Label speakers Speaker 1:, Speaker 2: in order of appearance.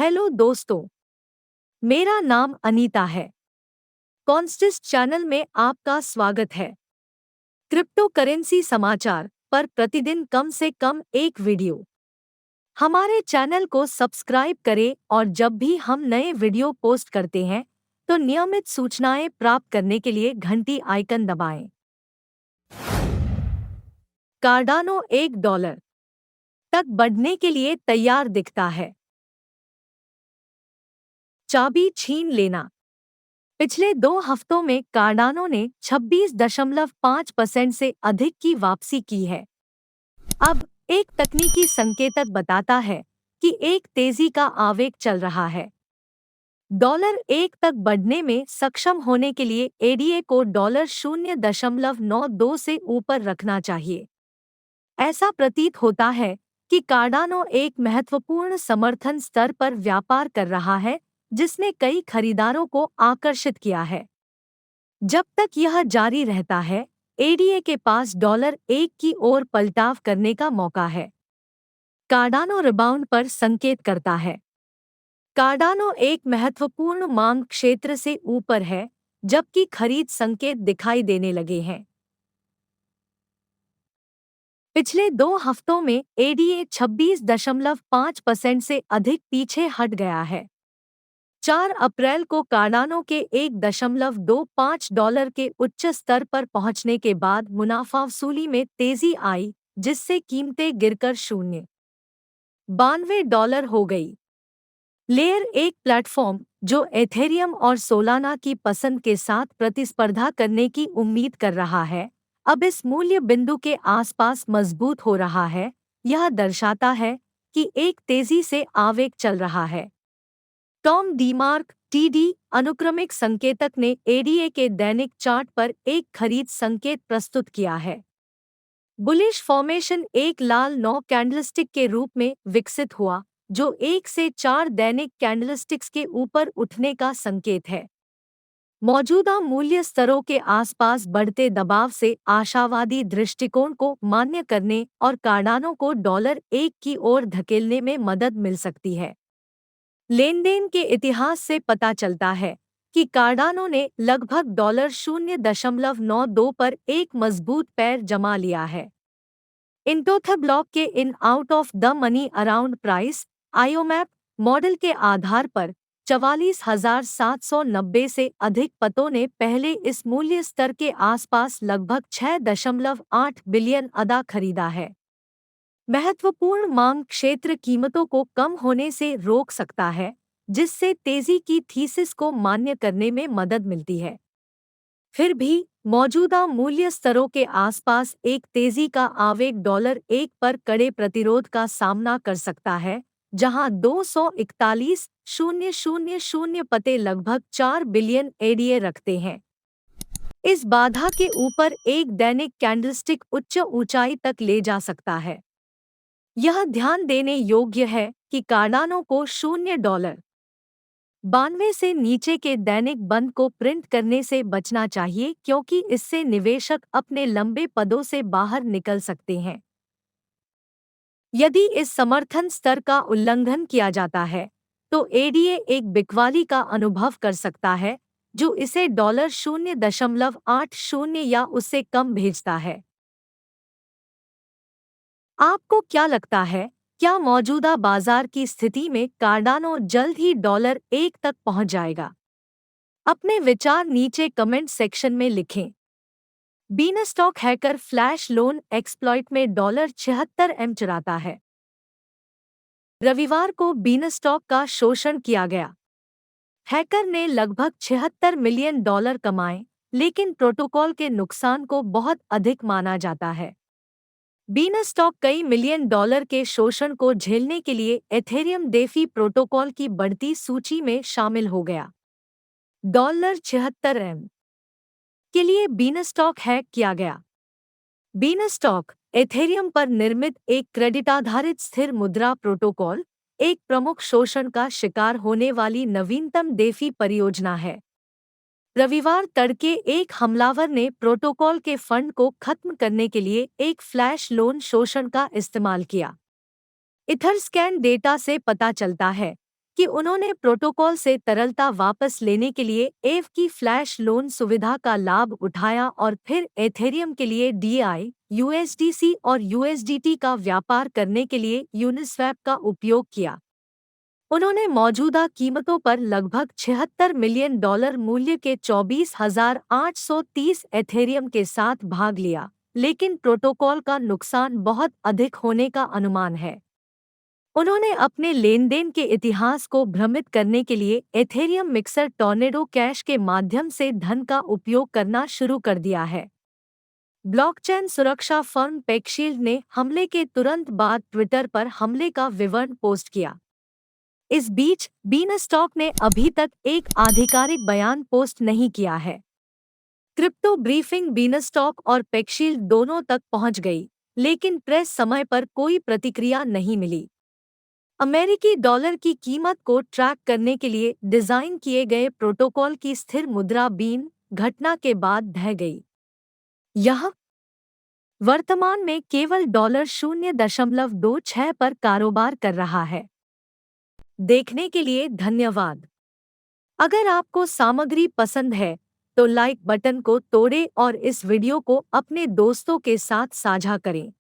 Speaker 1: Hello दोस्तों, मेरा नाम अनीता है। कॉन्स्टिस चैनल में आपका स्वागत है। क्रिप्टो करेंसी समाचार पर प्रतिदिन कम से कम एक वीडियो। हमारे चैनल को सब्सक्राइब करें और जब भी हम नए वीडियो पोस्ट करते हैं तो नियमित सूचनाएं प्राप्त करने के लिए घंटी आइकन दबाएं। कार्डानो $1 तक बढ़ने के लिए तैयार दिखता है। चाबी छीन लेना। पिछले 2 हफ्तों में कार्डानो ने 26.5% से अधिक की वापसी की है। अब एक तकनीकी संकेतक बताता है कि एक तेजी का आवेग चल रहा है। $1 तक बढ़ने में सक्षम होने के लिए एडीए को $0.92 से ऊपर रखना चाहिए। ऐसा प्रतीत होता है कि कार्डानो एक महत्वपूर्ण समर्थन स्तर पर व्यापार कर रहा है, जिसने कई खरीदारों को आकर्षित किया है। जब तक यह जारी रहता है, एडीए के पास $1 की ओर पलटाव करने का मौका है। कार्डानो रिबाउंड पर संकेत करता है। कार्डानो एक महत्वपूर्ण मांग क्षेत्र से ऊपर है, जबकि खरीद संकेत दिखाई देने लगे हैं। पिछले 2 हफ्तों में एडीए 26.5% से अधिक पीछे हट गया है। 4 अप्रैल को कार्डानो के $1.25 के उच्च स्तर पर पहुंचने के बाद मुनाफा वसूली में तेजी आई, जिससे कीमतें गिरकर $92 हो गई। लेयर एक प्लेटफॉर्म जो एथेरियम और सोलाना की पसंद के साथ प्रतिस्पर्धा करने की उम्मीद कर रहा है, अब इस मूल्य बिंदु के आसपास मजबूत हो रहा है। यह दर्शाता है कि एक तेजी से आवेग चल रहा है। टॉम डीमार्क टीडी अनुक्रमिक संकेतक ने एडीए के दैनिक चार्ट पर एक खरीद संकेत प्रस्तुत किया है। बुलिश फॉर्मेशन एक लाल 9 कैंडलस्टिक के रूप में विकसित हुआ, जो 1 से 4 दैनिक कैंडलस्टिक्स के ऊपर उठने का संकेत है। मौजूदा मूल्य स्तरों के आसपास बढ़ते दबाव से आशावादी दृष्टिकोण को मान्य करने और कार्डानो को $1 की ओर धकेलने में मदद मिल सकती है। लेनदेन के इतिहास से पता चलता है कि कार्डानो ने लगभग $0.92 पर एक मजबूत पैर जमा लिया है। इंटोथ ब्लॉक के in out of the money around price आईओमैप मॉडल के आधार पर 44,790 से अधिक पतों ने पहले इस मूल्य स्तर के आसपास लगभग 6.8 बिलियन अदा खरीदा है। महत्वपूर्ण मांग क्षेत्र कीमतों को कम होने से रोक सकता है, जिससे तेजी की थीसिस को मान्य करने में मदद मिलती है। फिर भी मौजूदा मूल्य स्तरों के आसपास एक तेजी का आवेग $1 पर कड़े प्रतिरोध का सामना कर सकता है, जहां 241,000 पते लगभग 4 बिलियन एडीए रखते हैं। इस बाधा के ऊपर एक दैनिक कैंडलस्टिक उच्च ऊंचाई तक ले जा सकता है। यह ध्यान देने योग्य है कि कार्डानो को $0.92 से नीचे के दैनिक बंद को प्रिंट करने से बचना चाहिए, क्योंकि इससे निवेशक अपने लंबे पदों से बाहर निकल सकते हैं। यदि इस समर्थन स्तर का उल्लंघन किया जाता है, तो एडीए एक बिकवाली का अनुभव कर सकता है, जो इसे $0.80 या उससे कम भेजता है। आपको क्या लगता है, क्या मौजूदा बाजार की स्थिति में कार्डानो जल्द ही $1 तक पहुंच जाएगा? अपने विचार नीचे कमेंट सेक्शन में लिखें। Beanstalk hacker flash loan exploit में $76M चुराता है। रविवार को बीनस्टॉक का शोषण किया गया। हैकर ने लगभग $76 मिलियन कमाए, लेकिन प्रोटोकॉल के नुकसान को बहुत अधिक माना जाता है। बीनस्टॉक कई मिलियन डॉलर के शोषण को झेलने के लिए एथेरियम डेफी प्रोटोकॉल की बढ़ती सूची में शामिल हो गया। $76M के लिए बीनस्टॉक हैक किया गया। बीनस्टॉक एथेरियम पर निर्मित एक क्रेडिट आधारित स्थिर मुद्रा प्रोटोकॉल, एक प्रमुख शोषण का शिकार होने वाली नवीनतम डेफी परियोजना है। रविवार तड़के एक हमलावर ने प्रोटोकॉल के फंड को खत्म करने के लिए एक फ्लैश लोन शोषण का इस्तेमाल किया। इथरस्कैन डेटा से पता चलता है कि उन्होंने प्रोटोकॉल से तरलता वापस लेने के लिए एव की फ्लैश लोन सुविधा का लाभ उठाया और फिर एथेरियम के लिए DAI, USDC और USDT का व्यापार करने के लिए यूनिस्वैप का उपयोग किया। उन्होंने मौजूदा कीमतों पर लगभग $76 मिलियन मूल्य के 24,830 एथेरियम के साथ भाग लिया, लेकिन प्रोटोकॉल का नुकसान बहुत अधिक होने का अनुमान है। उन्होंने अपने लेनदेन के इतिहास को भ्रमित करने के लिए एथेरियम मिक्सर टॉर्नेडो कैश के माध्यम से धन का उपयोग करना शुरू कर दिया है। ब्लॉकचेन सुरक्षा फर्म पेकशील्ड ने हमले के तुरंत बाद ट्विटर पर हमले का विवरण पोस्ट किया। इस बीच बीनस्टॉक ने अभी तक एक आधिकारिक बयान पोस्ट नहीं किया है। क्रिप्टो ब्रीफिंग बीनस्टॉक और पेकशील्ड दोनों तक पहुंच गई, लेकिन प्रेस समय पर कोई प्रतिक्रिया नहीं मिली। अमेरिकी डॉलर की कीमत को ट्रैक करने के लिए डिजाइन किए गए प्रोटोकॉल की स्थिर मुद्रा बीन घटना के बाद ढह गई। यह वर्तमान में केवल $0.26 पर कारोबार कर रहा है। देखने के लिए धन्यवाद। अगर आपको सामग्री पसंद है तो लाइक बटन को तोड़ें और इस वीडियो को अपने दोस्तों के साथ साझा करें।